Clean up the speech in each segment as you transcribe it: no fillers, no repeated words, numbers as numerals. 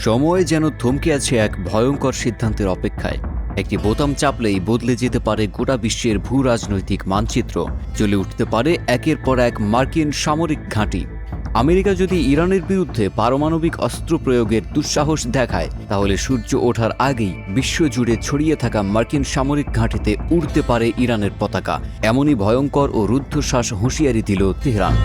সময় যেন থমকে আছে এক ভয়ঙ্কর সিদ্ধান্তের অপেক্ষায়। একটি বোতাম চাপলেই বদলে যেতে পারে গোটা বিশ্বের ভূ রাজনৈতিক মানচিত্র। জ্বলে উঠতে পারে একের পর এক মার্কিন সামরিক ঘাঁটি। আমেরিকা যদি ইরানের বিরুদ্ধে পারমাণবিক অস্ত্র প্রয়োগের দুঃসাহস দেখায়, তাহলে সূর্য ওঠার আগেই বিশ্বজুড়ে ছড়িয়ে থাকা মার্কিন সামরিক ঘাঁটিতে উড়তে পারে ইরানের পতাকা। এমনই ভয়ঙ্কর ও রুদ্ধশ্বাস হুঁশিয়ারি দিল তেহরান।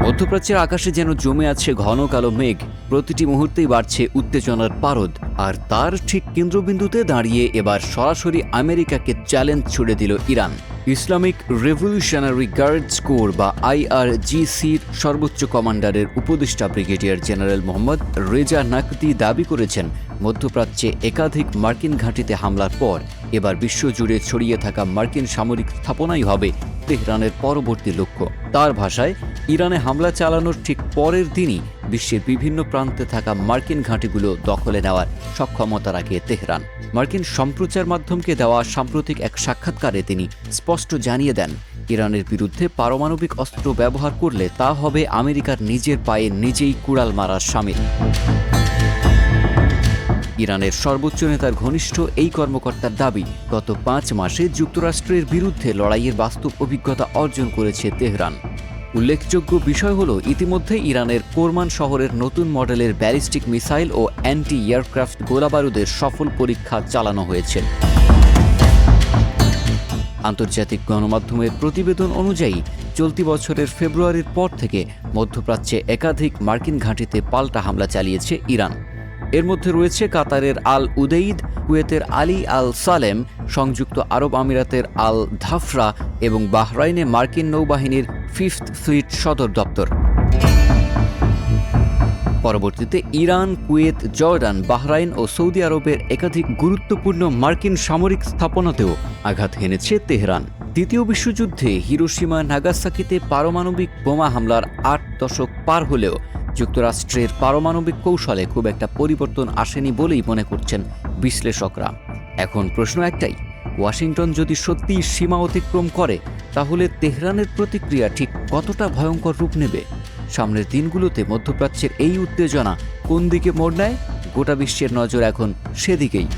মধ্যপ্রাচ্যের আকাশে যেন জমে আছে ঘন কালো মেঘ। প্রতিটি মুহূর্তেই বাড়ছে উত্তেজনার পারদ। আর তার ঠিক কেন্দ্রবিন্দুতে দাঁড়িয়ে এবার সরাসরি আমেরিকাকে চ্যালেঞ্জ ছুড়ে দিল Iran. Islamic revolutionary guards core বা IRGCর সর্বোচ্চ কমান্ডারের উপদেষ্টা ব্রিগেডিয়ার জেনারেল মোহাম্মদ রেজা নাকতি দাবি করেছেন, মধ্যপ্রাচ্যে একাধিক মার্কিন ঘাঁটিতে হামলার পর এবার বিশ্বজুড়ে ছড়িয়ে থাকা মার্কিন সামরিক স্থাপনাই হবে তেহরানের পরবর্তী লক্ষ্য। তার ভাষায়, ইরানে হামলা চালানোর ঠিক পরের দিনই বিশ্বের বিভিন্ন প্রান্তে থাকা মার্কিন ঘাঁটিগুলো দখলে নেওয়ার সক্ষমতা রাখে তেহরান। মার্কিন সম্প্রচার মাধ্যমকে দেওয়া সাম্প্রতিক এক সাক্ষাৎকারে তিনি স্পষ্ট জানিয়ে দেন, ইরানের বিরুদ্ধে পারমাণবিক অস্ত্র ব্যবহার করলে তা হবে আমেরিকার নিজের পায়ে নিজেই কুড়াল মারার শামিল। ইরানের সর্বোচ্চ নেতার ঘনিষ্ঠ এই কর্মকর্তার দাবি, গত 5 মাসে যুক্তরাষ্ট্রের বিরুদ্ধে লড়াইয়ের বাস্তব অভিজ্ঞতা অর্জন করেছে তেহরান। উল্লেখযোগ্য বিষয় হল, ইতিমধ্যে ইরানের কোরমান শহরের নতুন মডেলের ব্যালিস্টিক মিসাইল ও অ্যান্টি এয়ারক্রাফট গোলাবারুদের সফল পরীক্ষা চালানো হয়েছে। আন্তর্জাতিক গণমাধ্যমের প্রতিবেদন অনুযায়ী, চলতি বছরের ফেব্রুয়ারির পর থেকে মধ্যপ্রাচ্যে একাধিক মার্কিন ঘাঁটিতে পাল্টা হামলা চালিয়েছে ইরান। এর মধ্যে রয়েছে কাতারের আল উদেইদ, কুয়েতের আলী আল সালেম, সংযুক্ত আরব আমিরাতের আল ধাফরা এবং বাহরাইনে মার্কিন নৌবাহিনীর 5th ফ্লিট সদর দপ্তর। পরবর্তীতে ইরান, কুয়েত, জর্ডান, বাহরাইন ও সৌদি আরবের একাধিক গুরুত্বপূর্ণ মার্কিন সামরিক স্থাপনাতেও আঘাত হেনেছে তেহরান। দ্বিতীয় বিশ্বযুদ্ধে হিরোশিমা, নাগাসাকিতে পারমাণবিক বোমা হামলার 8 দশক পার হলেও যুক্তরাষ্ট্রের পারমাণবিক কৌশলে খুব একটা পরিবর্তন আসেনি বলেই মনে করছেন বিশ্লেষকরা। এখন প্রশ্ন একটাই, ওয়াশিংটন যদি সত্যিই সীমা অতিক্রম করে, তাহলে তেহরানের প্রতিক্রিয়া ঠিক কতটা ভয়ঙ্কর রূপ নেবে? সামনের দিনগুলোতে মধ্যপ্রাচ্যের এই উত্তেজনা কোন দিকে মোড় নেয়? গোটা বিশ্বের নজর এখন সেদিকেই।